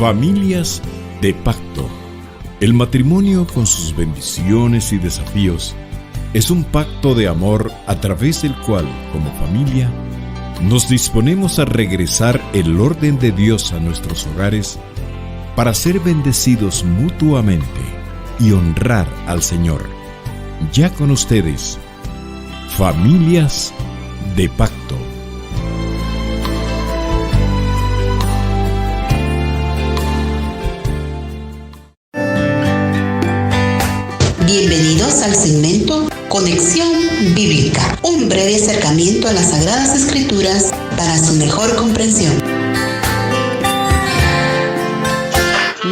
Familias de pacto. El matrimonio, con sus bendiciones y desafíos, es un pacto de amor a través del cual, como familia, nos disponemos a regresar el orden de Dios a nuestros hogares para ser bendecidos mutuamente y honrar al Señor. Ya con ustedes, Familias de Pacto. Bienvenidos al segmento Conexión Bíblica, un breve acercamiento a las Sagradas Escrituras para su mejor comprensión.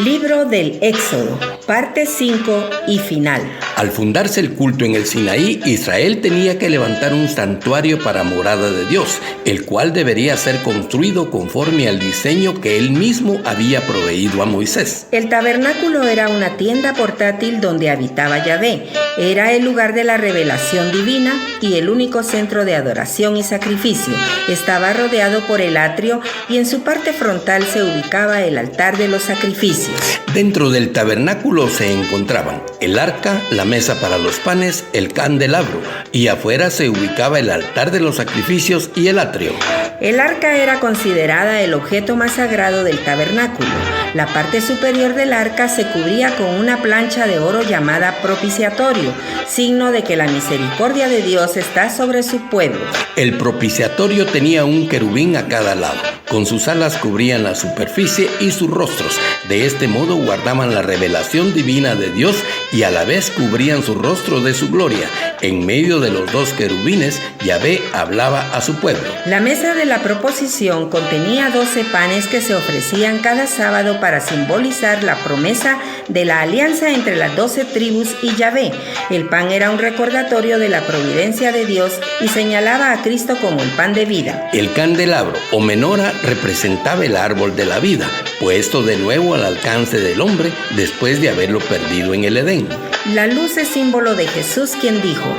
Libro del Éxodo, parte 5 y final. Al fundarse el culto en el Sinaí, Israel tenía que levantar un santuario para morada de Dios, el cual debería ser construido conforme al diseño que él mismo había proveído a Moisés. El tabernáculo era una tienda portátil donde habitaba Yahvé. Era el lugar de la revelación divina y el único centro de adoración y sacrificio. Estaba rodeado por el atrio y en su parte frontal se ubicaba el altar de los sacrificios. Dentro del tabernáculo se encontraban el arca, la mesa para los panes, el candelabro, y afuera se ubicaba el altar de los sacrificios y el atrio. El arca era considerada el objeto más sagrado del tabernáculo. La parte superior del arca se cubría con una plancha de oro llamada propiciatorio, signo de que la misericordia de Dios está sobre su pueblo. El propiciatorio tenía un querubín a cada lado. Con sus alas cubrían la superficie y sus rostros. De este modo guardaban la revelación divina de Dios y a la vez cubrían su rostro de su gloria. En medio de los dos querubines, Yahvé hablaba a su pueblo. La mesa de la proposición contenía 12 panes que se ofrecían cada sábado para simbolizar la promesa de la alianza entre las 12 tribus y Yahvé. El pan era un recordatorio de la providencia de Dios y señalaba a Cristo como el pan de vida. El candelabro o menora representaba el árbol de la vida, puesto de nuevo al alcance del hombre después de haberlo perdido en el Edén. La luz es símbolo de Jesús, quien dijo: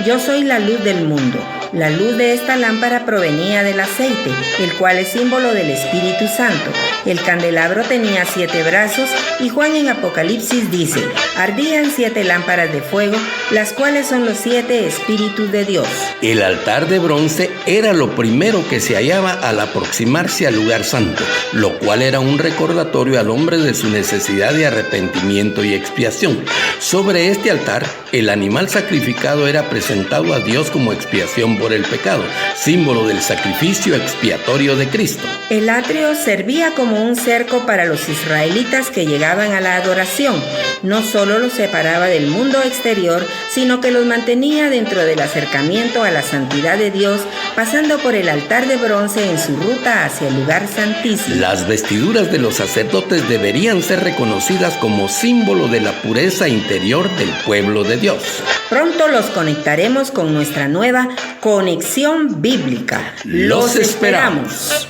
"Yo soy la luz del mundo". La luz de esta lámpara provenía del aceite, el cual es símbolo del Espíritu Santo. El candelabro tenía 7 brazos y Juan en Apocalipsis dice: "Ardían 7 lámparas de fuego, las cuales son los 7 Espíritus de Dios". El altar de bronce era lo primero que se hallaba al aproximarse al lugar santo, lo cual era un recordatorio al hombre de su necesidad de arrepentimiento y expiación. Sobre este altar, el animal sacrificado era presentado a Dios como expiación por el pecado, símbolo del sacrificio expiatorio de Cristo. El atrio servía como un cerco para los israelitas que llegaban a la adoración. No solo los separaba del mundo exterior, sino que los mantenía dentro del acercamiento a la santidad de Dios, pasando por el altar de bronce en su ruta hacia el lugar santísimo. Las vestiduras de los sacerdotes deberían ser reconocidas como símbolo de la pureza interior del pueblo de Dios. Pronto los conectaremos con nuestra nueva Conexión Bíblica. ¡Los esperamos!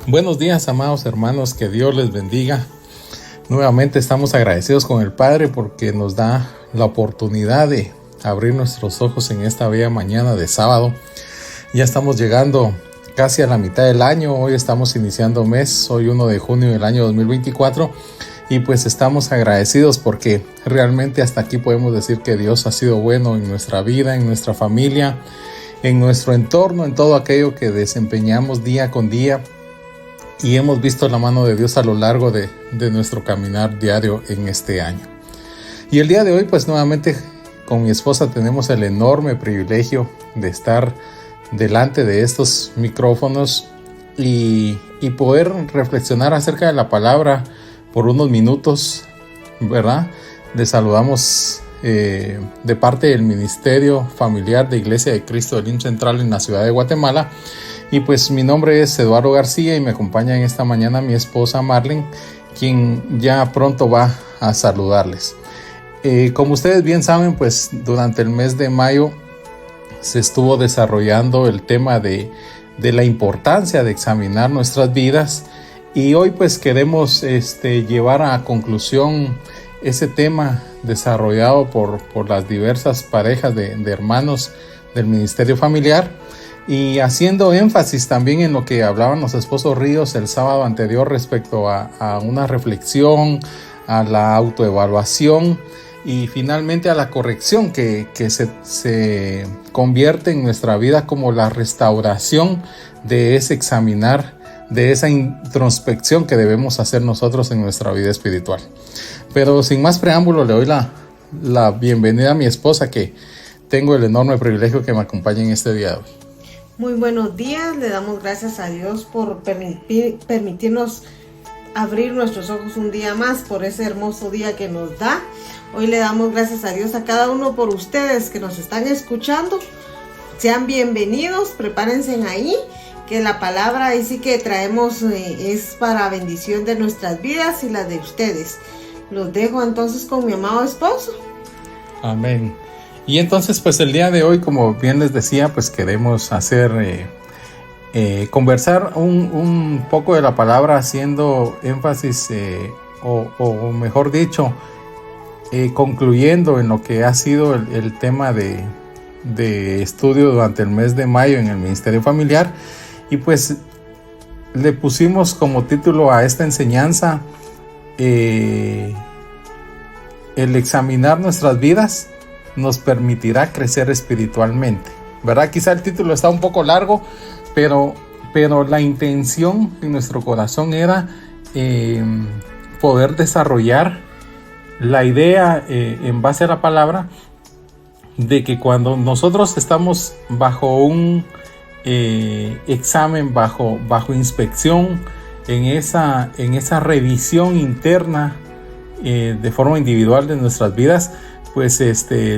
Buenos días, amados hermanos, que Dios les bendiga. Nuevamente estamos agradecidos con el Padre porque nos da la oportunidad de abrir nuestros ojos en esta bella mañana de sábado. Ya estamos llegando casi a la mitad del año. Hoy estamos iniciando mes, hoy 1 de junio del año 2024. Y pues estamos agradecidos porque realmente hasta aquí podemos decir que Dios ha sido bueno en nuestra vida, en nuestra familia, en nuestro entorno, en todo aquello que desempeñamos día con día. Y hemos visto la mano de Dios a lo largo de nuestro caminar diario en este año. Y el día de hoy pues nuevamente con mi esposa tenemos el enorme privilegio de estar delante de estos micrófonos y poder reflexionar acerca de la palabra por unos minutos, ¿verdad? Les saludamos de parte del Ministerio Familiar de Iglesia de Cristo del IMSS Central en la ciudad de Guatemala. Y pues mi nombre es Eduardo García y me acompaña en esta mañana mi esposa Marlene, quien ya pronto va a saludarles. Como ustedes bien saben, pues durante el mes de mayo se estuvo desarrollando el tema de la importancia de examinar nuestras vidas. Y hoy pues queremos llevar a conclusión ese tema desarrollado por las diversas parejas de hermanos del Ministerio Familiar, Y haciendo énfasis también en lo que hablaban los esposos Ríos el sábado anterior respecto a una reflexión, a la autoevaluación y finalmente a la corrección que se convierte en nuestra vida como la restauración de ese examinar, de esa introspección que debemos hacer nosotros en nuestra vida espiritual. Pero sin más preámbulo, le doy la bienvenida a mi esposa, que tengo el enorme privilegio que me acompañe en este día de hoy. Muy buenos días, le damos gracias a Dios por permitirnos abrir nuestros ojos un día más, por ese hermoso día que nos da. Hoy le damos gracias a Dios a cada uno por ustedes que nos están escuchando. Sean bienvenidos, prepárense ahí, que la palabra ahí sí que traemos es para bendición de nuestras vidas y las de ustedes. Los dejo entonces con mi amado esposo. Amén. Y entonces pues el día de hoy, como bien les decía, pues queremos hacer conversar un poco de la palabra, haciendo énfasis o mejor dicho, concluyendo en lo que ha sido el tema de estudio durante el mes de mayo en el Ministerio Familiar. Y pues le pusimos como título a esta enseñanza el examinar nuestras vidas nos permitirá crecer espiritualmente, ¿verdad? Quizá el título está un poco largo, pero la intención en nuestro corazón era poder desarrollar la idea en base a la palabra de que cuando nosotros estamos bajo un examen, bajo inspección, en esa revisión interna de forma individual de nuestras vidas, pues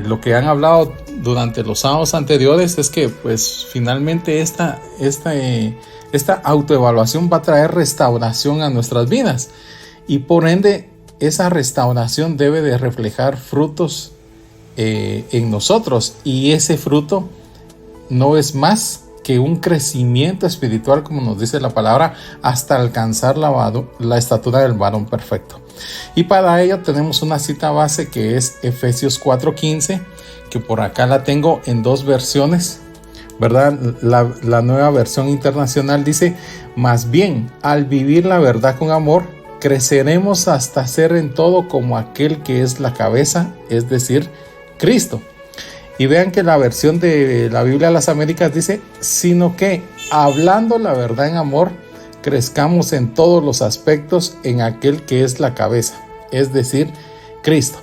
lo que han hablado durante los sábados anteriores es que pues finalmente esta autoevaluación va a traer restauración a nuestras vidas, y por ende esa restauración debe de reflejar frutos en nosotros, y ese fruto no es más que un crecimiento espiritual, como nos dice la palabra, hasta alcanzar la estatura del varón perfecto. Y para ello tenemos una cita base que es Efesios 4:15, que por acá la tengo en dos versiones, ¿verdad? La nueva versión internacional dice: más bien, al vivir la verdad con amor, creceremos hasta ser en todo como aquel que es la cabeza, es decir, Cristo. Y vean que la versión de la Biblia de las Américas dice: sino que, hablando la verdad en amor, crezcamos en todos los aspectos en aquel que es la cabeza, es decir, Cristo.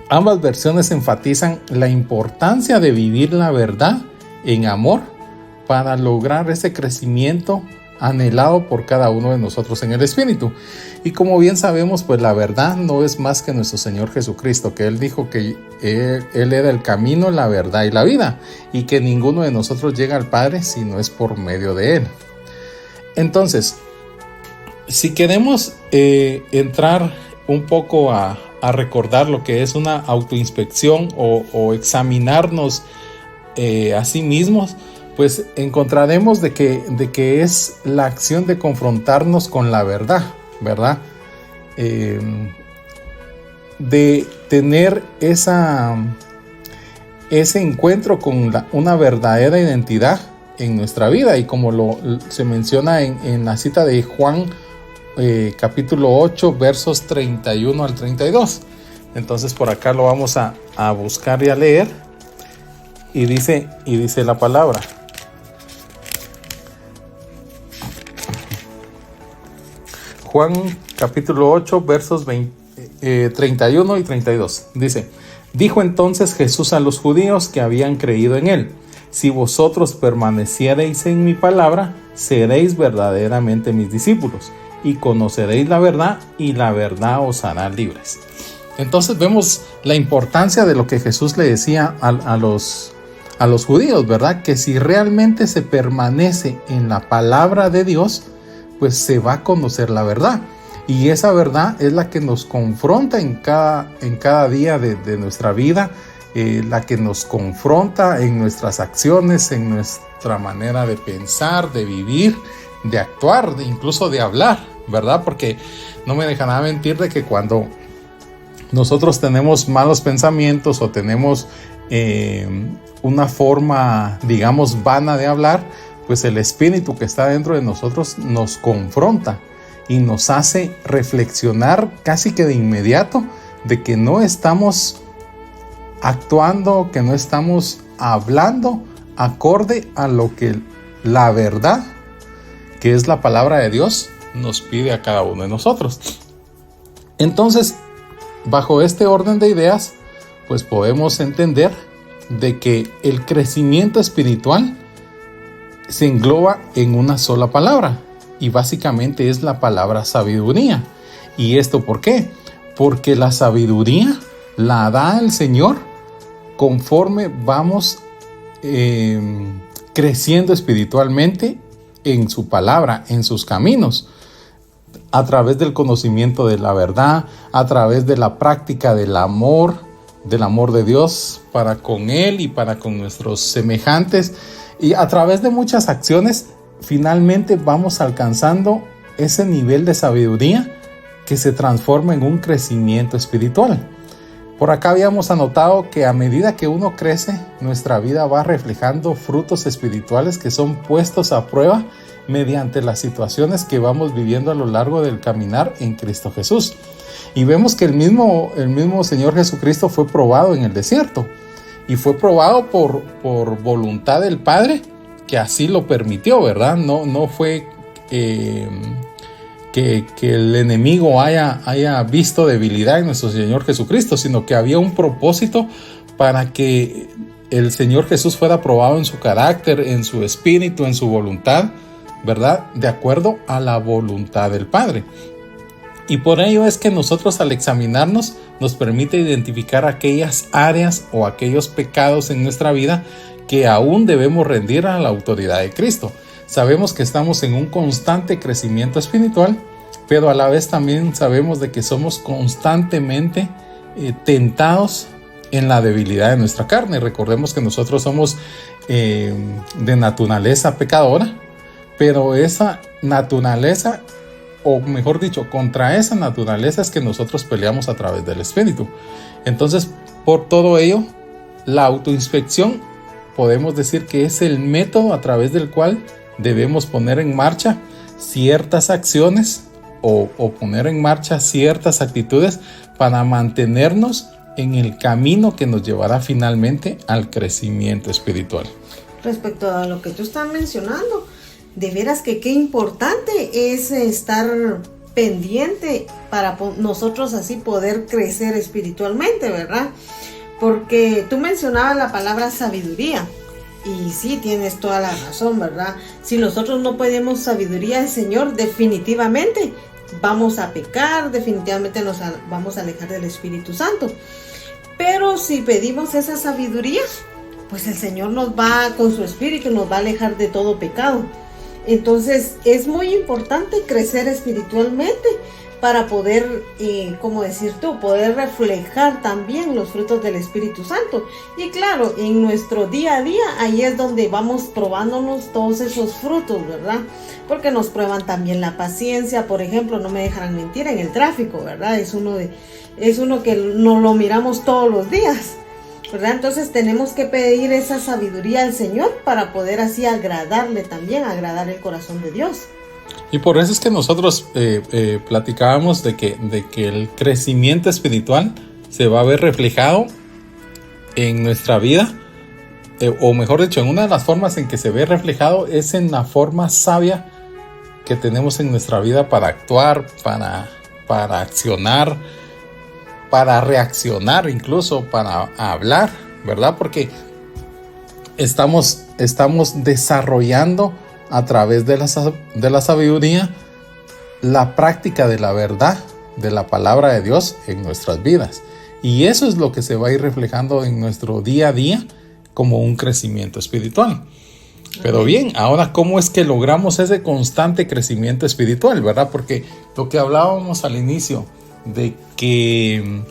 Ambas versiones enfatizan la importancia de vivir la verdad en amor para lograr ese crecimiento anhelado por cada uno de nosotros en el Espíritu. Y como bien sabemos, pues la verdad no es más que nuestro Señor Jesucristo, que Él dijo que Él era el camino, la verdad y la vida, y que ninguno de nosotros llega al Padre si no es por medio de Él. Entonces, si queremos entrar un poco a recordar lo que es una autoinspección o examinarnos a sí mismos, pues encontraremos de que es la acción de confrontarnos con la verdad, ¿verdad? De tener ese encuentro con una verdadera identidad en nuestra vida, y como se menciona en la cita de Juan capítulo 8 versos 31 al 32. Entonces por acá lo vamos a buscar y a leer, y dice la palabra: Juan capítulo 8 versos 31 y 32. Dice: dijo entonces Jesús a los judíos que habían creído en él: si vosotros permaneciereis en mi palabra, seréis verdaderamente mis discípulos, y conoceréis la verdad, y la verdad os hará libres. Entonces vemos la importancia de lo que Jesús le decía a los judíos, ¿verdad? Que si realmente se permanece en la palabra de Dios, pues se va a conocer la verdad. Y esa verdad es la que nos confronta en cada día de nuestra vida, la que nos confronta en nuestras acciones, en nuestra manera de pensar, de vivir, de actuar, incluso de hablar, ¿verdad? Porque no me dejará mentir de que cuando nosotros tenemos malos pensamientos o tenemos una forma, digamos, vana de hablar, pues el Espíritu que está dentro de nosotros nos confronta y nos hace reflexionar casi que de inmediato de que no estamos actuando, que no estamos hablando acorde a lo que la verdad, que es la palabra de Dios, nos pide a cada uno de nosotros. Entonces, bajo este orden de ideas, pues podemos entender de que el crecimiento espiritual se engloba en una sola palabra, y básicamente es la palabra sabiduría. ¿Y esto por qué? Porque la sabiduría la da el Señor conforme vamos creciendo espiritualmente en su palabra, en sus caminos, a través del conocimiento de la verdad, a través de la práctica del amor de Dios para con Él y para con nuestros semejantes, y a través de muchas acciones finalmente vamos alcanzando ese nivel de sabiduría que se transforma en un crecimiento espiritual. Por acá habíamos anotado que a medida que uno crece, nuestra vida va reflejando frutos espirituales que son puestos a prueba mediante las situaciones que vamos viviendo a lo largo del caminar en Cristo Jesús. Y vemos que el mismo Señor Jesucristo fue probado en el desierto, y fue probado por voluntad del Padre, que así lo permitió, ¿verdad? No fue que el enemigo haya visto debilidad en nuestro Señor Jesucristo, sino que había un propósito para que el Señor Jesús fuera probado en su carácter, en su espíritu, en su voluntad, ¿verdad? De acuerdo a la voluntad del Padre. Y por ello es que nosotros, al examinarnos, nos permite identificar aquellas áreas o aquellos pecados en nuestra vida que aún debemos rendir a la autoridad de Cristo. Sabemos que estamos en un constante crecimiento espiritual, pero a la vez también sabemos de que somos constantemente tentados en la debilidad de nuestra carne. Recordemos que nosotros somos de naturaleza pecadora, pero esa naturaleza, o mejor dicho, contra esa naturaleza es que nosotros peleamos a través del Espíritu. Entonces, por todo ello, la autoinspección podemos decir que es el método a través del cual debemos poner en marcha ciertas acciones o poner en marcha ciertas actitudes para mantenernos en el camino que nos llevará finalmente al crecimiento espiritual. Respecto a lo que tú estás mencionando, de veras que qué importante es estar pendiente para nosotros así poder crecer espiritualmente, ¿verdad? Porque tú mencionabas la palabra sabiduría, y sí, tienes toda la razón, ¿verdad? Si nosotros no pedimos sabiduría al Señor, definitivamente vamos a pecar, definitivamente nos vamos a alejar del Espíritu Santo. Pero si pedimos esa sabiduría, pues el Señor nos va, con su Espíritu, nos va a alejar de todo pecado. Entonces es muy importante crecer espiritualmente para poder, como decir tú, poder reflejar también los frutos del Espíritu Santo. Y claro, en nuestro día a día, ahí es donde vamos probándonos todos esos frutos, ¿verdad? Porque nos prueban también la paciencia, por ejemplo, no me dejarán mentir, en el tráfico, ¿verdad? Es uno que no lo miramos todos los días, ¿verdad? Entonces tenemos que pedir esa sabiduría al Señor para poder así agradarle también, agradar el corazón de Dios. Y por eso es que nosotros platicábamos de que el crecimiento espiritual se va a ver reflejado en nuestra vida, o mejor dicho, en una de las formas en que se ve reflejado es en la forma sabia que tenemos en nuestra vida para actuar, para accionar, para reaccionar, incluso para hablar, ¿verdad? Porque estamos desarrollando a través de la sabiduría la práctica de la verdad de la palabra de Dios en nuestras vidas, y eso es lo que se va a ir reflejando en nuestro día a día como un crecimiento espiritual. Pero bien, ahora, ¿cómo es que logramos ese constante crecimiento espiritual, verdad? Porque lo que hablábamos al inicio de que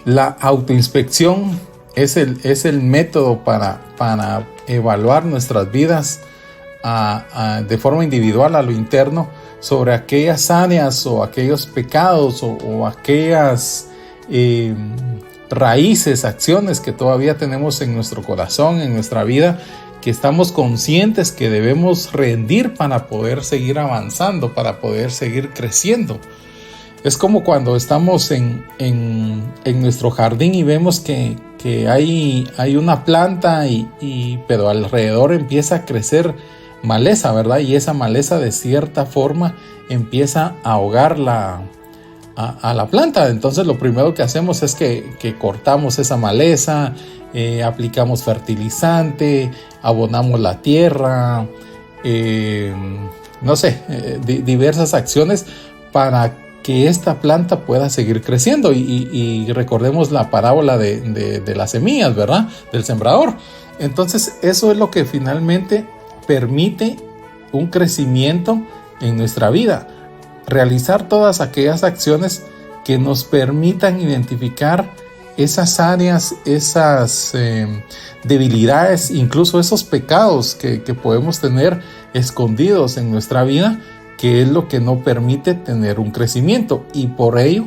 la autoinspección es el método para evaluar nuestras vidas de forma individual a lo interno sobre aquellas áreas o aquellos pecados o aquellas raíces, acciones que todavía tenemos en nuestro corazón, en nuestra vida, que estamos conscientes que debemos rendir para poder seguir avanzando, para poder seguir creciendo. Es como cuando estamos en nuestro jardín y vemos que hay una planta pero alrededor empieza a crecer maleza, ¿verdad? Y esa maleza de cierta forma empieza a ahogar a la planta. Entonces lo primero que hacemos es que cortamos esa maleza, aplicamos fertilizante, abonamos la tierra, diversas acciones para que esta planta pueda seguir creciendo. Y recordemos la parábola de las semillas, ¿verdad? Del sembrador. Entonces eso es lo que finalmente permite un crecimiento en nuestra vida. Realizar todas aquellas acciones que nos permitan identificar esas áreas, esas debilidades, incluso esos pecados que podemos tener escondidos en nuestra vida, que es lo que no permite tener un crecimiento. Y por ello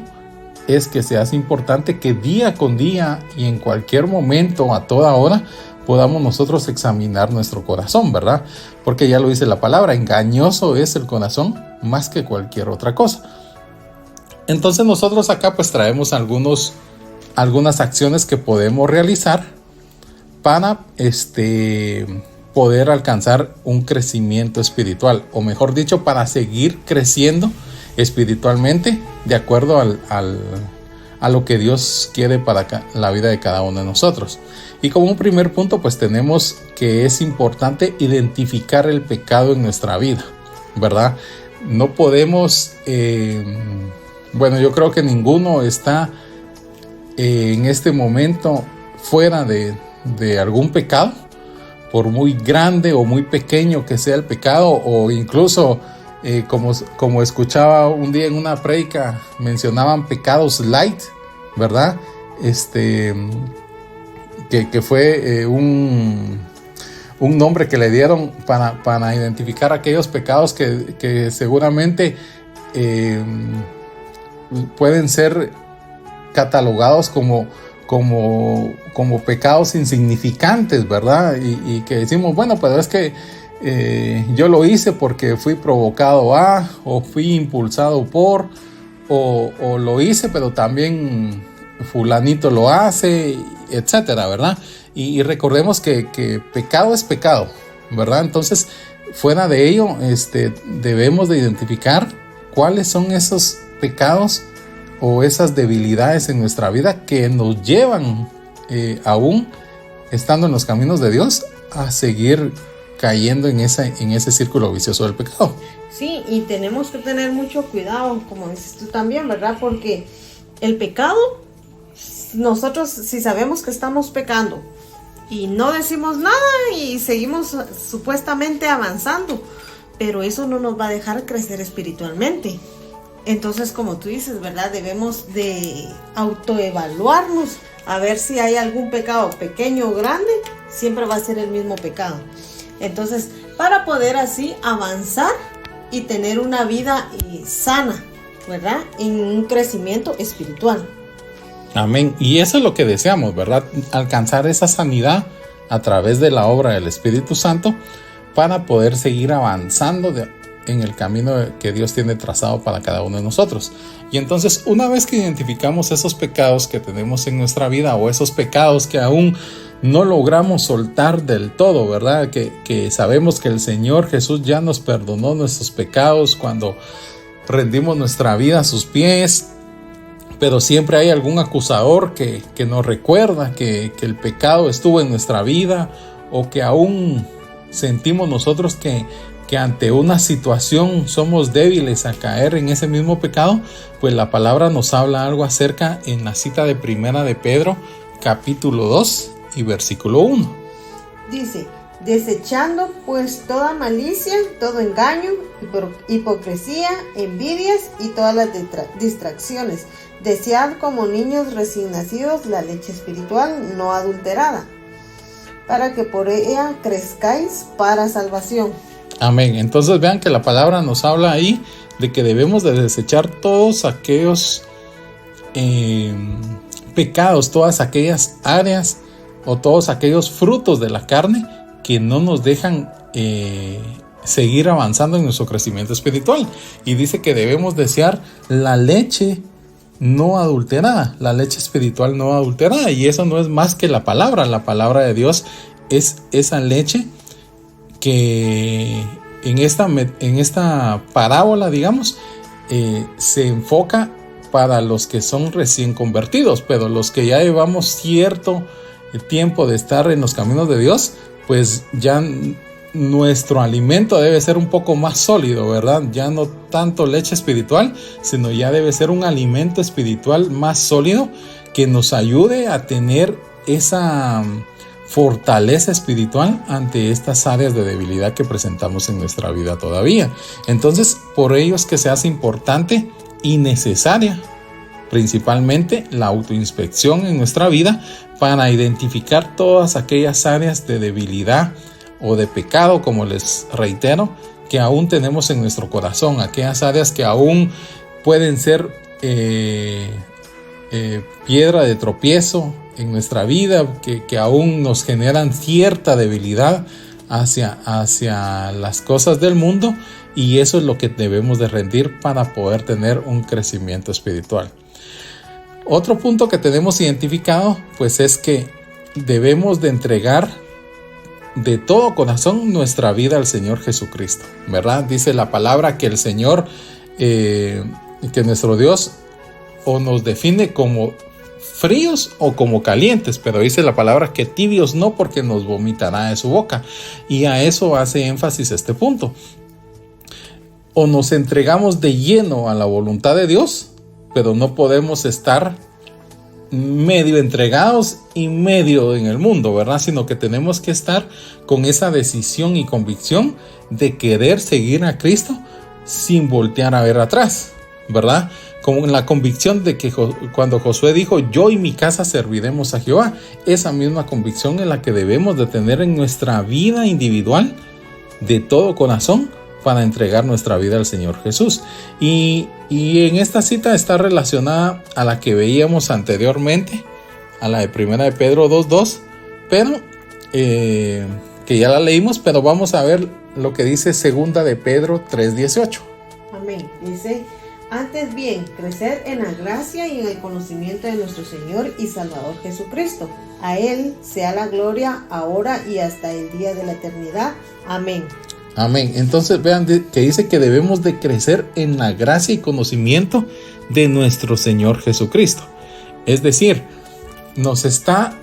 es que se hace importante que día con día y en cualquier momento, a toda hora, podamos nosotros examinar nuestro corazón, ¿verdad? Porque ya lo dice la palabra, engañoso es el corazón más que cualquier otra cosa. Entonces nosotros acá pues traemos algunas acciones que podemos realizar para poder alcanzar un crecimiento espiritual, o mejor dicho, para seguir creciendo espiritualmente de acuerdo a lo que Dios quiere para la vida de cada uno de nosotros. Y como un primer punto, pues tenemos que es importante identificar el pecado en nuestra vida, ¿verdad? No podemos, yo creo que ninguno está en este momento fuera de algún pecado, por muy grande o muy pequeño que sea el pecado, o incluso como escuchaba un día en una prédica, mencionaban pecados light, ¿verdad? Que fue un nombre que le dieron para identificar aquellos pecados que seguramente pueden ser catalogados como pecados insignificantes, ¿verdad? Y que decimos, bueno, pero es que yo lo hice porque fui provocado o fui impulsado por, o lo hice, pero también fulanito lo hace, etcétera, ¿verdad? Y recordemos que pecado es pecado, ¿verdad? Entonces, fuera de ello, debemos de identificar cuáles son esos pecados o esas debilidades en nuestra vida que nos llevan, aún estando en los caminos de Dios, a seguir cayendo en ese círculo vicioso del pecado. Sí, y tenemos que tener mucho cuidado, como dices tú también, ¿verdad? Porque el pecado, nosotros si sabemos que estamos pecando y no decimos nada y seguimos supuestamente avanzando, pero eso no nos va a dejar crecer espiritualmente. Entonces, como tú dices, ¿verdad? Debemos de autoevaluarnos a ver si hay algún pecado pequeño o grande, siempre va a ser el mismo pecado. Entonces, para poder así avanzar y tener una vida sana, ¿verdad? En un crecimiento espiritual. Amén. Y eso es lo que deseamos, ¿verdad? Alcanzar esa sanidad a través de la obra del Espíritu Santo para poder seguir avanzando en el camino que Dios tiene trazado para cada uno de nosotros. Y entonces, una vez que identificamos esos pecados que tenemos en nuestra vida, o esos pecados que aún no logramos soltar del todo, ¿verdad? Que sabemos que el Señor Jesús ya nos perdonó nuestros pecados cuando rendimos nuestra vida a sus pies, pero siempre hay algún acusador que nos recuerda que el pecado estuvo en nuestra vida, o que aún sentimos nosotros que ante una situación somos débiles a caer en ese mismo pecado. Pues la palabra nos habla algo acerca en la cita de Primera de Pedro, capítulo 2 y versículo 1. Dice: desechando pues toda malicia, todo engaño, hipocresía, envidias y todas las distracciones, desead como niños recién nacidos la leche espiritual no adulterada, para que por ella crezcáis para salvación. Amén. Entonces vean que la palabra nos habla ahí de que debemos de desechar todos aquellos pecados, todas aquellas áreas o todos aquellos frutos de la carne que no nos dejan seguir avanzando en nuestro crecimiento espiritual. Y dice que debemos desear la leche no adulterada, la leche espiritual no adulterada. Y eso no es más que la palabra de Dios es esa leche que en esta parábola, digamos, se enfoca para los que son recién convertidos, pero los que ya llevamos cierto tiempo de estar en los caminos de Dios, pues ya nuestro alimento debe ser un poco más sólido, ¿verdad? Ya no tanto leche espiritual, sino ya debe ser un alimento espiritual más sólido que nos ayude a tener esa fortaleza espiritual ante estas áreas de debilidad que presentamos en nuestra vida todavía. Entonces, por ello es que se hace importante y necesaria principalmente la autoinspección en nuestra vida para identificar todas aquellas áreas de debilidad o de pecado, como les reitero, que aún tenemos en nuestro corazón, aquellas áreas que aún pueden ser piedra de tropiezo en nuestra vida, que aún nos generan cierta debilidad hacia las cosas del mundo, y eso es lo que debemos de rendir para poder tener un crecimiento espiritual. Otro punto que tenemos identificado pues es que debemos de entregar de todo corazón nuestra vida al Señor Jesucristo, ¿verdad? Dice la palabra que el Señor, que nuestro Dios o nos define como fríos o como calientes, pero dice la palabra que tibios no, porque nos vomitará de su boca. Y a eso hace énfasis este punto. O nos entregamos de lleno a la voluntad de Dios, pero no podemos estar medio entregados y medio en el mundo, ¿verdad? Sino que tenemos que estar con esa decisión y convicción de querer seguir a Cristo sin voltear a ver atrás, ¿verdad? Con la convicción de que cuando Josué dijo, yo y mi casa serviremos a Jehová, esa misma convicción es la que debemos de tener en nuestra vida individual de todo corazón para entregar nuestra vida al Señor Jesús. Y en esta cita está relacionada a la que veíamos anteriormente, a la de 1 de Pedro 2:2, pero que ya la leímos, pero vamos a ver lo que dice 2 de Pedro 3:18. Amén. Dice: antes bien, crecer en la gracia y en el conocimiento de nuestro Señor y Salvador Jesucristo. A Él sea la gloria ahora y hasta el día de la eternidad. Amén. Amén. Entonces vean que dice que debemos de crecer en la gracia y conocimiento de nuestro Señor Jesucristo. Es decir, nos está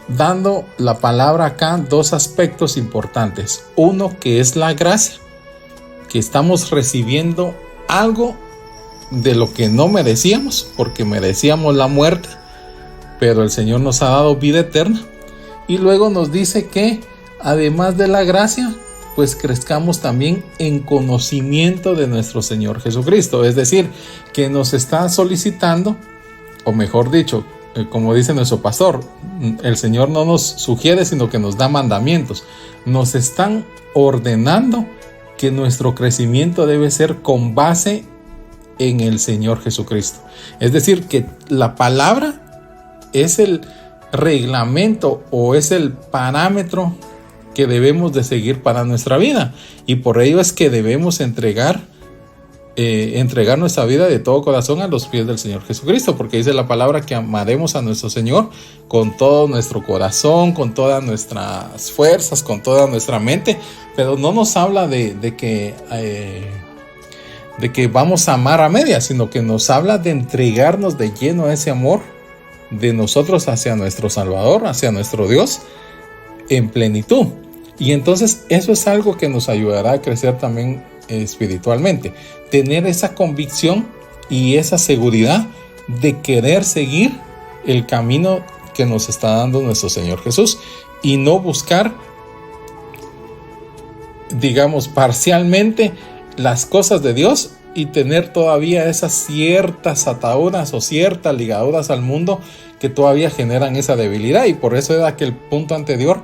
dando la palabra acá dos aspectos importantes. Uno, que es la gracia, que estamos recibiendo algo de lo que no merecíamos, porque merecíamos la muerte, pero el Señor nos ha dado vida eterna. Y luego nos dice que además de la gracia, pues crezcamos también en conocimiento de nuestro Señor Jesucristo. Es decir, que nos está solicitando, o mejor dicho, como dice nuestro pastor, el Señor no nos sugiere, sino que nos da mandamientos. Nos están ordenando que nuestro crecimiento debe ser con base en el Señor Jesucristo. Es decir, que la palabra es el reglamento o es el parámetro que debemos de seguir para nuestra vida, y por ello es que debemos entregar nuestra vida de todo corazón a los pies del Señor Jesucristo, porque dice la palabra que amaremos a nuestro Señor con todo nuestro corazón, con todas nuestras fuerzas, con toda nuestra mente, pero no nos habla de que vamos a amar a medias, sino que nos habla de entregarnos de lleno a ese amor de nosotros hacia nuestro Salvador, hacia nuestro Dios en plenitud. Y entonces eso es algo que nos ayudará a crecer también espiritualmente, tener esa convicción y esa seguridad de querer seguir el camino que nos está dando nuestro Señor Jesús, y no buscar, digamos, parcialmente las cosas de Dios y tener todavía esas ciertas ataduras o ciertas ligaduras al mundo que todavía generan esa debilidad. Y por eso era que el punto anterior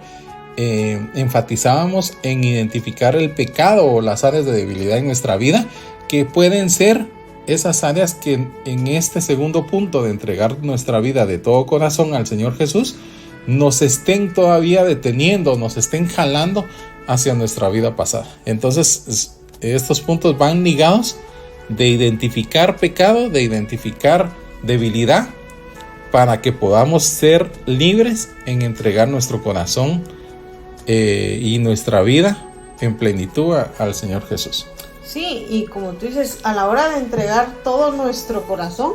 enfatizábamos en identificar el pecado o las áreas de debilidad en nuestra vida, que pueden ser esas áreas que en este segundo punto de entregar nuestra vida de todo corazón al Señor Jesús nos estén todavía deteniendo, nos estén jalando hacia nuestra vida pasada. Entonces estos puntos van ligados de identificar pecado, de identificar debilidad, para que podamos ser libres en entregar nuestro corazón y nuestra vida en plenitud al Señor Jesús. Sí, y como tú dices, a la hora de entregar todo nuestro corazón,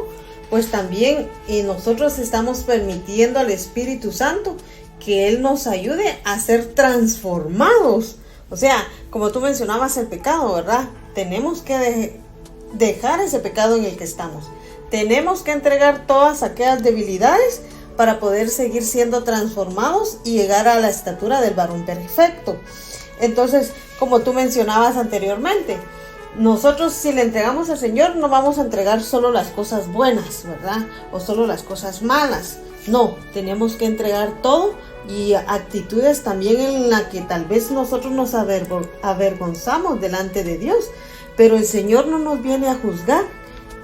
pues también nosotros estamos permitiendo al Espíritu Santo que Él nos ayude a ser transformados. O sea, como tú mencionabas el pecado, ¿verdad? Tenemos que dejar ese pecado en el que estamos. Tenemos que entregar todas aquellas debilidades para poder seguir siendo transformados y llegar a la estatura del varón perfecto. Entonces, como tú mencionabas anteriormente, nosotros si le entregamos al Señor no vamos a entregar solo las cosas buenas, ¿verdad? O solo las cosas malas. No, tenemos que entregar todo, y actitudes también en las que tal vez nosotros nos avergonzamos delante de Dios. Pero el Señor no nos viene a juzgar.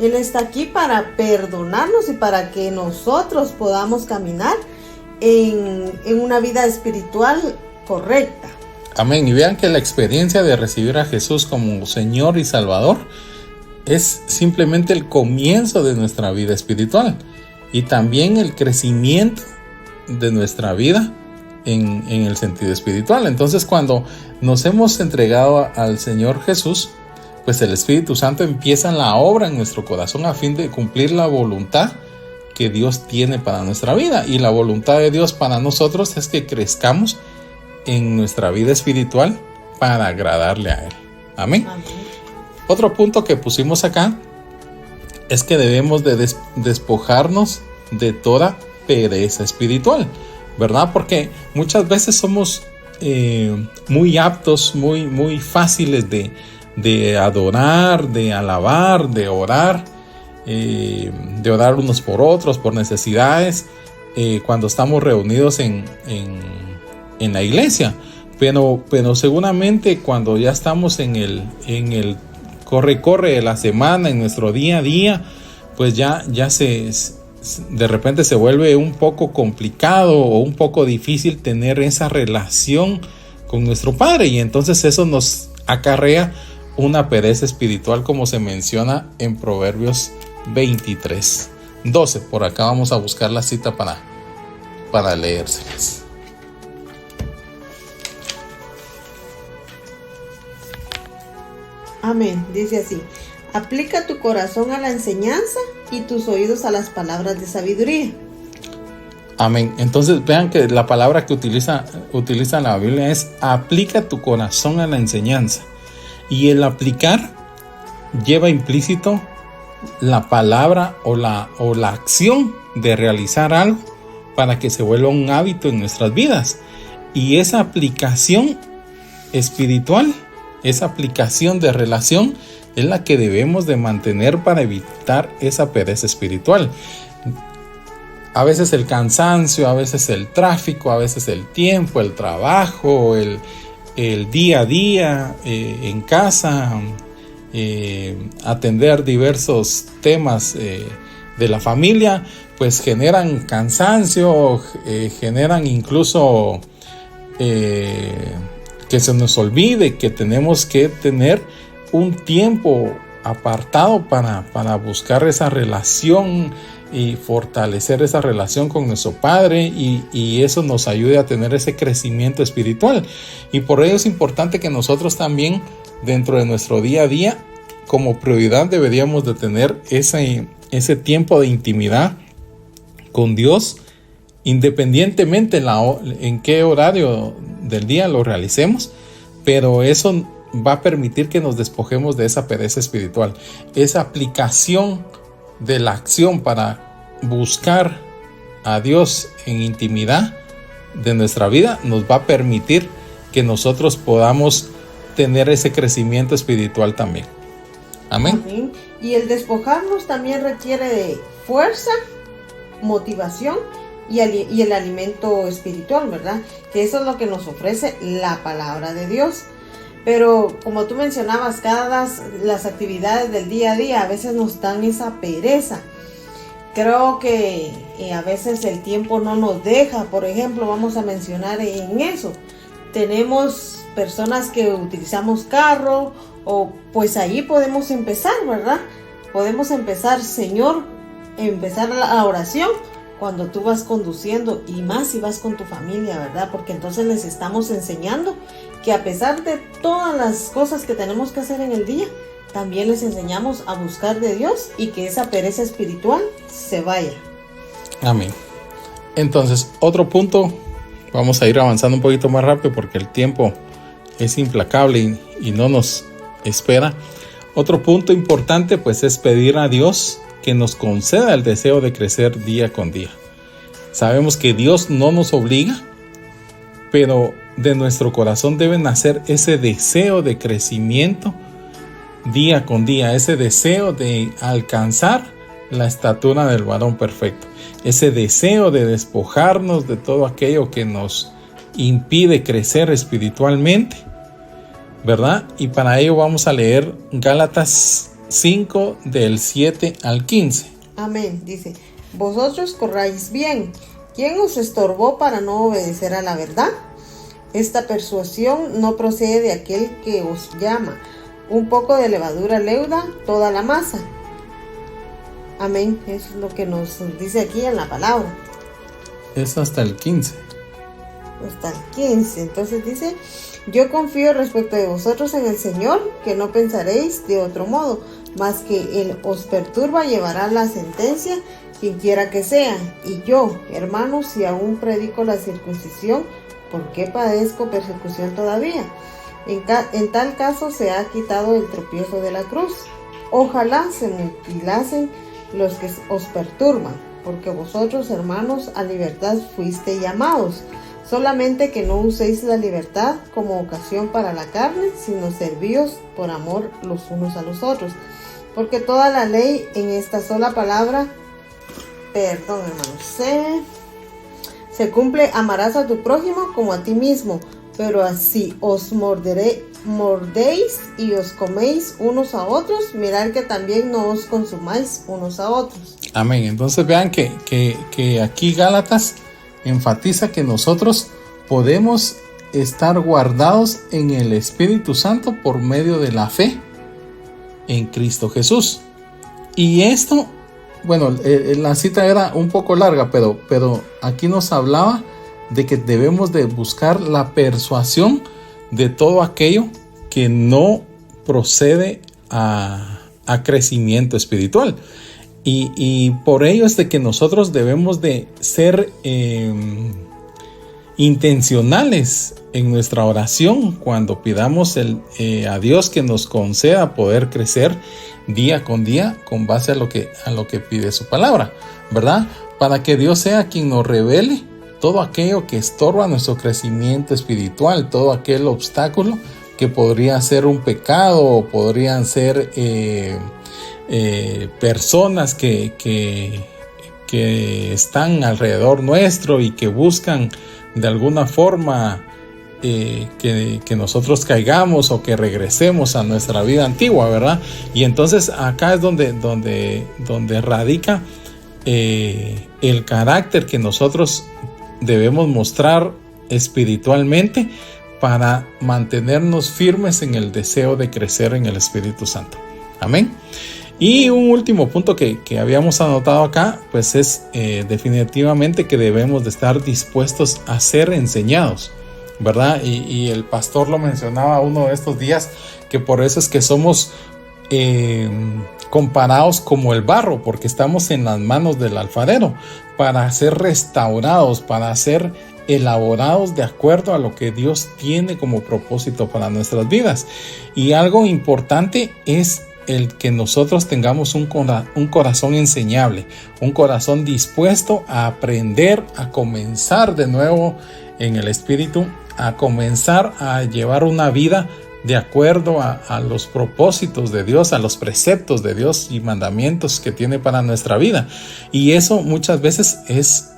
Él está aquí para perdonarnos y para que nosotros podamos caminar en una vida espiritual correcta. Amén. Y vean que la experiencia de recibir a Jesús como Señor y Salvador es simplemente el comienzo de nuestra vida espiritual y también el crecimiento de nuestra vida en el sentido espiritual. Entonces, cuando nos hemos entregado al Señor Jesús, pues el Espíritu Santo empieza la obra en nuestro corazón a fin de cumplir la voluntad que Dios tiene para nuestra vida. Y la voluntad de Dios para nosotros es que crezcamos en nuestra vida espiritual para agradarle a Él. Amén. Amén. Otro punto que pusimos acá es que debemos de despojarnos de toda pereza espiritual, ¿verdad? Porque muchas veces somos muy aptos, muy fáciles de adorar, de alabar, de orar unos por otros, por necesidades, cuando estamos reunidos en la iglesia. Pero seguramente cuando ya estamos en el corre de la semana, en nuestro día a día, pues ya de repente se vuelve un poco complicado o un poco difícil tener esa relación con nuestro Padre, y entonces eso nos acarrea una pereza espiritual, como se menciona en Proverbios 23:12. Por acá vamos a buscar la cita para leérselas. Amén. Dice así: aplica tu corazón a la enseñanza y tus oídos a las palabras de sabiduría. Amén. Entonces vean que la palabra que utiliza la Biblia es aplica tu corazón a la enseñanza. Y el aplicar lleva implícito la palabra o la acción de realizar algo para que se vuelva un hábito en nuestras vidas. Y esa aplicación espiritual, esa aplicación de relación, es la que debemos de mantener para evitar esa pereza espiritual. A veces el cansancio, a veces el tráfico, a veces el tiempo, el trabajo, el día a día en casa, atender diversos temas de la familia, pues generan cansancio, generan incluso que se nos olvide que tenemos que tener un tiempo apartado para buscar esa relación y fortalecer esa relación con nuestro Padre, y eso nos ayude a tener ese crecimiento espiritual. Y por ello es importante que nosotros también dentro de nuestro día a día como prioridad deberíamos de tener ese tiempo de intimidad con Dios, independientemente en qué horario del día lo realicemos, pero eso va a permitir que nos despojemos de esa pereza espiritual. Esa aplicación de la acción para buscar a Dios en intimidad de nuestra vida nos va a permitir que nosotros podamos tener ese crecimiento espiritual también. Amén. Amén. Y el despojarnos también requiere de fuerza, motivación y el alimento espiritual, ¿verdad? Que eso es lo que nos ofrece la palabra de Dios. Pero como tú mencionabas, las actividades del día a día a veces nos dan esa pereza. Creo que a veces el tiempo no nos deja. Por ejemplo, vamos a mencionar en eso. Tenemos personas que utilizamos carro, o pues ahí podemos empezar, ¿verdad? Podemos empezar, empezar la oración cuando tú vas conduciendo, y más si vas con tu familia, ¿verdad? Porque entonces les estamos enseñando que a pesar de todas las cosas que tenemos que hacer en el día, también les enseñamos a buscar de Dios y que esa pereza espiritual se vaya. Amén. Entonces, otro punto, vamos a ir avanzando un poquito más rápido porque el tiempo es implacable y no nos espera. Otro punto importante pues es pedir a Dios que nos conceda el deseo de crecer día con día. Sabemos que Dios no nos obliga, pero de nuestro corazón debe nacer ese deseo de crecimiento día con día, ese deseo de alcanzar la estatura del varón perfecto, ese deseo de despojarnos de todo aquello que nos impide crecer espiritualmente, ¿verdad? Y para ello vamos a leer Gálatas 5 del 7 al 15. Amén. Dice: vosotros corráis bien. ¿Quién os estorbó para no obedecer a la verdad? Esta persuasión no procede de aquel que os llama. Un poco de levadura leuda toda la masa. Amén. Eso es lo que nos dice aquí en la palabra. Es hasta el 15. Hasta el 15. Entonces dice: yo confío respecto de vosotros en el Señor, que no pensaréis de otro modo, mas que Él os perturba llevará la sentencia, quien quiera que sea. Y yo, hermanos, si aún predico la circuncisión, ¿por qué padezco persecución todavía? En tal caso se ha quitado el tropiezo de la cruz. Ojalá se mutilasen los que os perturban, porque vosotros, hermanos, a libertad fuisteis llamados. Solamente que no uséis la libertad como ocasión para la carne, sino servíos por amor los unos a los otros. Porque toda la ley en esta sola palabra, se cumple: amarás a tu prójimo como a ti mismo. Pero así os mordéis y os coméis unos a otros, mirad que también no os consumáis unos a otros. Amén. Entonces vean que aquí Gálatas enfatiza que nosotros podemos estar guardados en el Espíritu Santo por medio de la fe en Cristo Jesús. Y esto, bueno, la cita era un poco larga, pero aquí nos hablaba de que debemos de buscar la persuasión de todo aquello que no procede a crecimiento espiritual. Y por ello es de que nosotros debemos de ser intencionales en nuestra oración cuando pidamos a Dios que nos conceda poder crecer día con día con base a lo que pide su palabra, ¿verdad? Para que Dios sea quien nos revele todo aquello que estorba nuestro crecimiento espiritual, todo aquel obstáculo que podría ser un pecado o podrían ser personas que están alrededor nuestro y que buscan de alguna forma que nosotros caigamos o que regresemos a nuestra vida antigua, ¿verdad? Y entonces acá es donde radica el carácter que nosotros debemos mostrar espiritualmente para mantenernos firmes en el deseo de crecer en el Espíritu Santo. Amén. Y un último punto que habíamos anotado acá, pues es definitivamente que debemos de estar dispuestos a ser enseñados, ¿verdad? Y el pastor lo mencionaba uno de estos días, que por eso es que somos comparados como el barro, porque estamos en las manos del alfarero para ser restaurados, para ser elaborados de acuerdo a lo que Dios tiene como propósito para nuestras vidas. Y algo importante es el que nosotros tengamos un corazón enseñable, un corazón dispuesto a aprender, a comenzar de nuevo en el Espíritu, a comenzar a llevar una vida de acuerdo a los propósitos de Dios, a los preceptos de Dios y mandamientos que tiene para nuestra vida. Y eso muchas veces es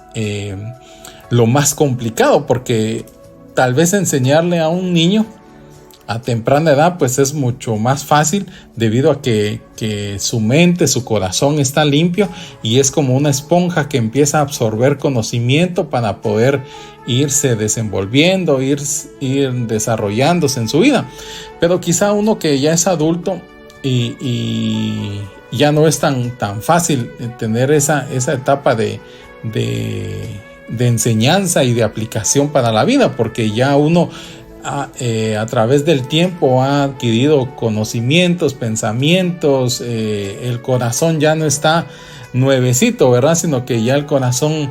lo más complicado, porque tal vez enseñarle a un niño a temprana edad, pues es mucho más fácil debido a que su mente, su corazón está limpio y es como una esponja que empieza a absorber conocimiento para poder irse desenvolviendo, ir desarrollándose en su vida. Pero quizá uno que ya es adulto y ya no es tan fácil tener esa etapa de enseñanza y de aplicación para la vida, porque ya uno a través del tiempo ha adquirido conocimientos, pensamientos, el corazón ya no está nuevecito, ¿verdad? Sino que ya el corazón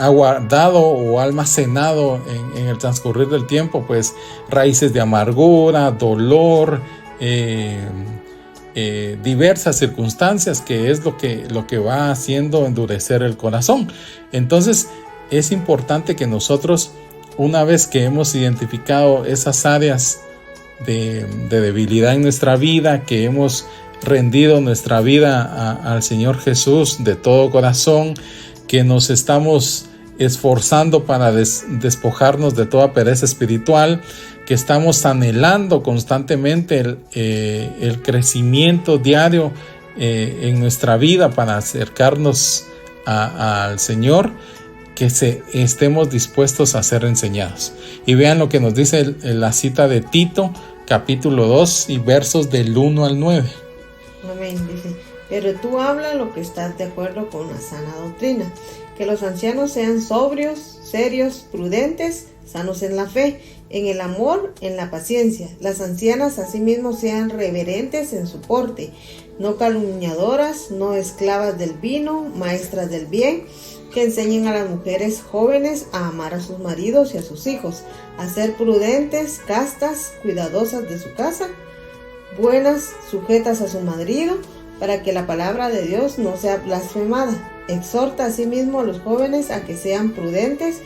ha guardado o almacenado en el transcurrir del tiempo, pues raíces de amargura, dolor, diversas circunstancias, que es lo que va haciendo endurecer el corazón. Entonces es importante que nosotros, una vez que hemos identificado esas áreas de debilidad en nuestra vida, que hemos rendido nuestra vida al Señor Jesús de todo corazón, que nos estamos esforzando para despojarnos de toda pereza espiritual, que estamos anhelando constantemente el crecimiento diario en nuestra vida para acercarnos al Señor, que estemos dispuestos a ser enseñados. Y vean lo que nos dice la cita de Tito, capítulo 2 y versos del 1 al 9. Amén, dice: pero tú habla lo que estás de acuerdo con la sana doctrina, que los ancianos sean sobrios, serios, prudentes, sanos en la fe, en el amor, en la paciencia. Las ancianas asimismo sean reverentes en su porte, no calumniadoras, no esclavas del vino, maestras del bien, que enseñen a las mujeres jóvenes a amar a sus maridos y a sus hijos, a ser prudentes, castas, cuidadosas de su casa, buenas, sujetas a su marido, para que la palabra de Dios no sea blasfemada. Exhorta asimismo a los jóvenes a que sean prudentes,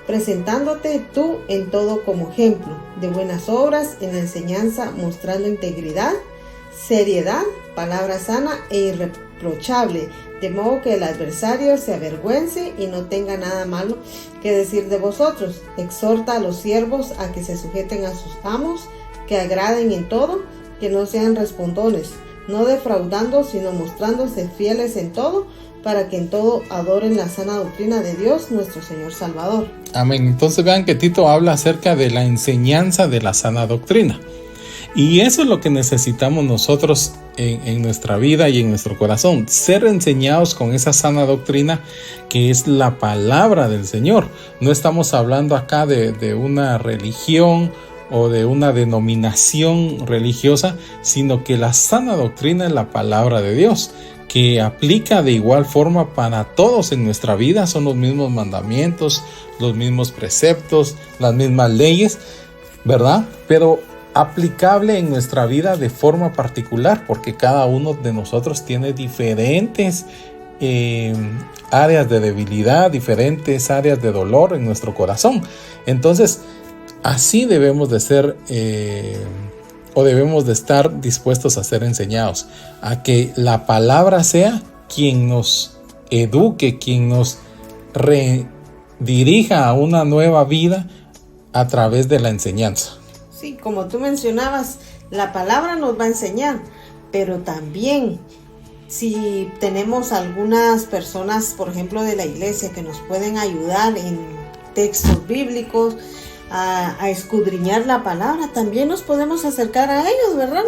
presentándote tú en todo como ejemplo de buenas obras, en la enseñanza mostrando integridad, seriedad, palabra sana e irreprochable, de modo que el adversario se avergüence y no tenga nada malo que decir de vosotros. Exhorta a los siervos a que se sujeten a sus amos, que agraden en todo, que no sean respondones, no defraudando, sino mostrándose fieles en todo, para que en todo adoren la sana doctrina de Dios, nuestro Señor Salvador. Amén. Entonces vean que Tito habla acerca de la enseñanza de la sana doctrina. Y eso es lo que necesitamos nosotros en nuestra vida y en nuestro corazón, ser enseñados con esa sana doctrina que es la palabra del Señor. No estamos hablando acá de una religión o de una denominación religiosa, sino que la sana doctrina es la palabra de Dios, que aplica de igual forma para todos en nuestra vida. Son los mismos mandamientos, los mismos preceptos, las mismas leyes, ¿verdad? Pero aplicable en nuestra vida de forma particular, porque cada uno de nosotros tiene diferentes áreas de debilidad, diferentes áreas de dolor en nuestro corazón. Entonces, así debemos de ser o debemos de estar dispuestos a ser enseñados, a que la palabra sea quien nos eduque, quien nos redirija a una nueva vida a través de la enseñanza. Sí, como tú mencionabas, la palabra nos va a enseñar, pero también si tenemos algunas personas, por ejemplo, de la iglesia, que nos pueden ayudar en textos bíblicos, a escudriñar la palabra, también nos podemos acercar a ellos, ¿verdad?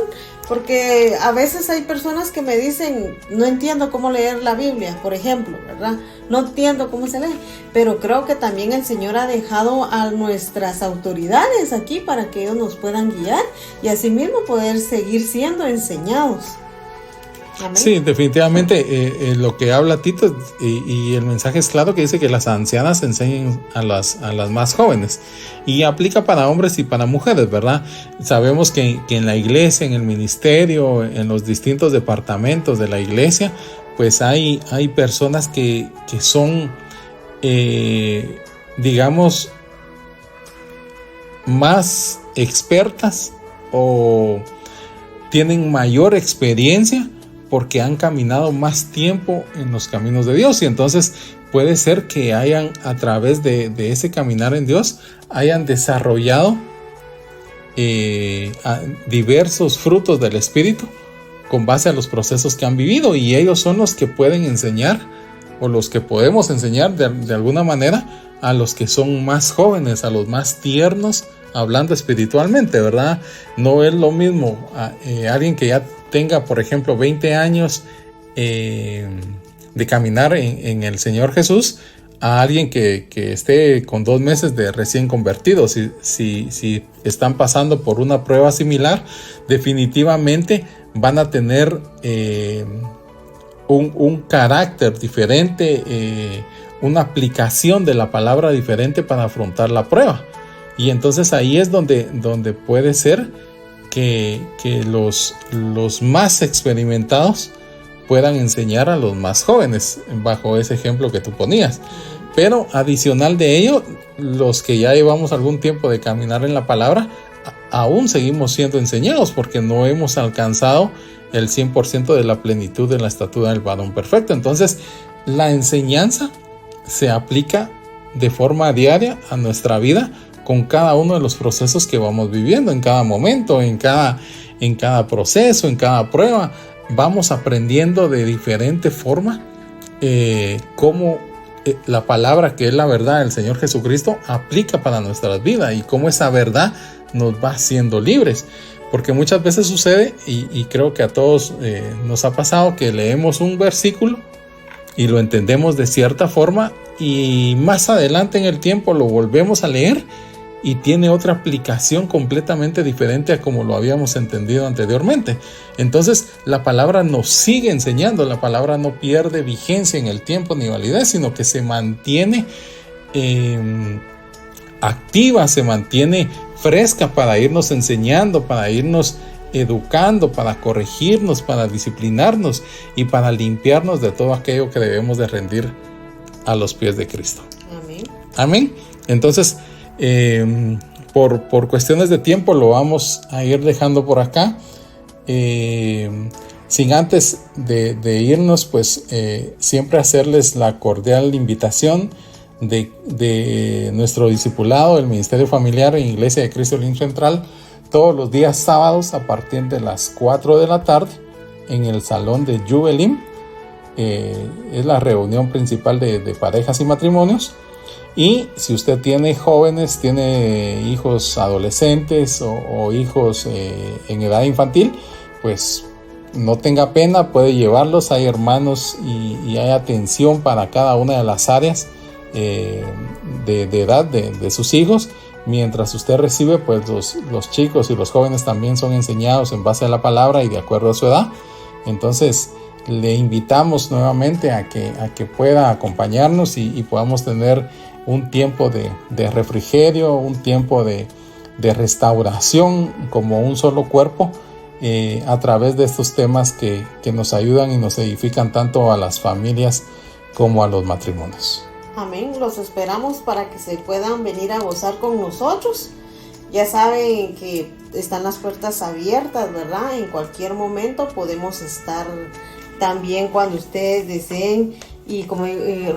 Porque a veces hay personas que me dicen: no entiendo cómo leer la Biblia, por ejemplo, ¿verdad? No entiendo cómo se lee, pero creo que también el Señor ha dejado a nuestras autoridades aquí para que ellos nos puedan guiar y asimismo poder seguir siendo enseñados. Amén. Sí, definitivamente lo que habla Tito y el mensaje es claro, que dice que las ancianas enseñen a las más jóvenes, y aplica para hombres y para mujeres, ¿verdad? Sabemos que en la iglesia, en el ministerio, en los distintos departamentos de la iglesia, pues hay personas que son, digamos, más expertas o tienen mayor experiencia porque han caminado más tiempo en los caminos de Dios, y entonces puede ser que hayan, a través de ese caminar en Dios, hayan desarrollado diversos frutos del Espíritu con base a los procesos que han vivido, y ellos son los que pueden enseñar, o los que podemos enseñar de alguna manera a los que son más jóvenes, a los más tiernos, hablando espiritualmente, ¿verdad? No es lo mismo alguien que ya tenga, por ejemplo, 20 años de caminar en el Señor Jesús, a alguien que esté con 2 meses de recién convertido. Si están pasando por una prueba similar, definitivamente van a tener un carácter diferente, una aplicación de la palabra diferente para afrontar la prueba. Y entonces ahí es donde puede ser que los más experimentados puedan enseñar a los más jóvenes, bajo ese ejemplo que tú ponías. Pero adicional de ello, los que ya llevamos algún tiempo de caminar en la palabra, aún seguimos siendo enseñados, porque no hemos alcanzado el 100% de la plenitud de la estatura del varón perfecto. Entonces, la enseñanza se aplica de forma diaria a nuestra vida, con cada uno de los procesos que vamos viviendo, en cada momento, en cada proceso, en cada prueba. Vamos aprendiendo de diferente forma cómo la palabra, que es la verdad del Señor Jesucristo, aplica para nuestras vidas, y cómo esa verdad nos va haciendo libres. Porque muchas veces sucede, y creo que a todos nos ha pasado, que leemos un versículo y lo entendemos de cierta forma, y más adelante en el tiempo lo volvemos a leer y tiene otra aplicación completamente diferente a como lo habíamos entendido anteriormente. Entonces la palabra nos sigue enseñando, la palabra no pierde vigencia en el tiempo ni validez, sino que se mantiene activa, se mantiene fresca para irnos enseñando, para irnos educando, para corregirnos, para disciplinarnos y para limpiarnos de todo aquello que debemos de rendir a los pies de Cristo. Amén. Amén. Entonces, por cuestiones de tiempo lo vamos a ir dejando por acá. Sin antes de irnos, pues siempre hacerles la cordial invitación de nuestro discipulado, el Ministerio Familiar en Iglesia de Cristo Link Central, todos los días sábados a partir de las 4 de la tarde en el salón de Juvelim. Es la reunión principal de parejas y matrimonios. Y si usted tiene jóvenes, tiene hijos adolescentes o hijos en edad infantil, pues no tenga pena, puede llevarlos. Hay hermanos y hay atención para cada una de las áreas de edad de sus hijos. Mientras usted recibe, pues los chicos y los jóvenes también son enseñados en base a la palabra y de acuerdo a su edad. Entonces le invitamos nuevamente a que pueda acompañarnos y podamos tener un tiempo de refrigerio, un tiempo de restauración como un solo cuerpo, a través de estos temas que nos ayudan y nos edifican tanto a las familias como a los matrimonios. Amén. Los esperamos para que se puedan venir a gozar con nosotros. Ya saben que están las puertas abiertas, ¿verdad? En cualquier momento podemos estar también cuando ustedes deseen. Y como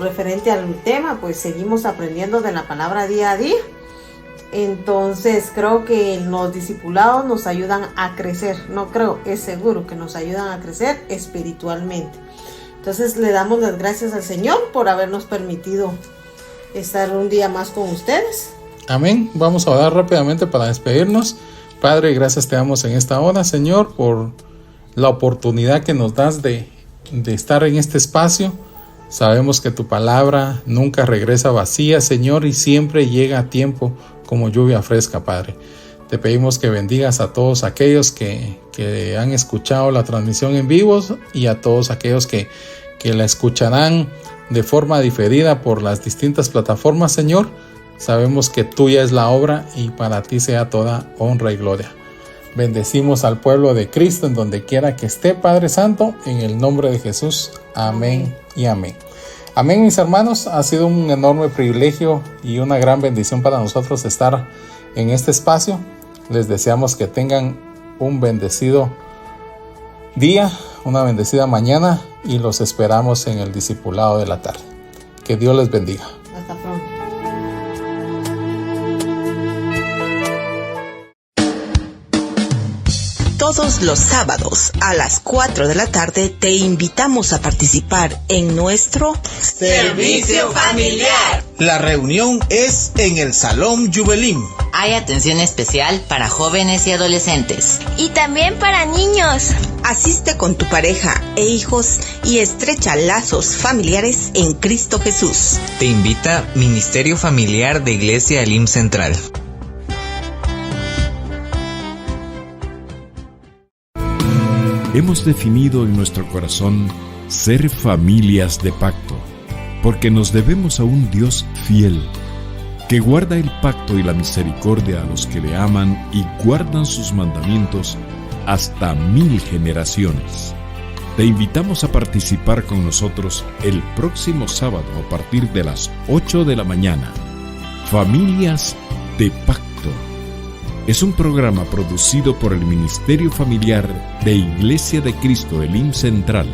referente al tema, pues seguimos aprendiendo de la palabra día a día. Entonces creo que los discipulados nos ayudan a crecer. No creo, es seguro que nos ayudan a crecer espiritualmente. Entonces le damos las gracias al Señor por habernos permitido estar un día más con ustedes. Amén. Vamos a orar rápidamente para despedirnos. Padre, gracias te damos en esta hora, Señor, por la oportunidad que nos das de estar en este espacio. Sabemos que tu palabra nunca regresa vacía, Señor, y siempre llega a tiempo como lluvia fresca, Padre. Te pedimos que bendigas a todos aquellos que han escuchado la transmisión en vivo y a todos aquellos que la escucharán de forma diferida por las distintas plataformas, Señor. Sabemos que tuya es la obra y para ti sea toda honra y gloria. Bendecimos al pueblo de Cristo en donde quiera que esté, Padre Santo, en el nombre de Jesús. Amén y amén. Amén, mis hermanos. Ha sido un enorme privilegio y una gran bendición para nosotros estar en este espacio. Les deseamos que tengan un bendecido día, una bendecida mañana y los esperamos en el discipulado de la tarde. Que Dios les bendiga. Hasta pronto. Todos los sábados a las 4 de la tarde te invitamos a participar en nuestro Servicio Familiar. La reunión es en el Salón Juvelim. Hay atención especial para jóvenes y adolescentes. Y también para niños. Asiste con tu pareja e hijos y estrecha lazos familiares en Cristo Jesús. Te invita Ministerio Familiar de Iglesia Elim Central. Hemos definido en nuestro corazón ser familias de pacto, porque nos debemos a un Dios fiel, que guarda el pacto y la misericordia a los que le aman y guardan sus mandamientos hasta 1000 generaciones. Te invitamos a participar con nosotros el próximo sábado a partir de las 8 de la mañana. Familias de Pacto. Es un programa producido por el Ministerio Familiar de Iglesia de Cristo Elim Central.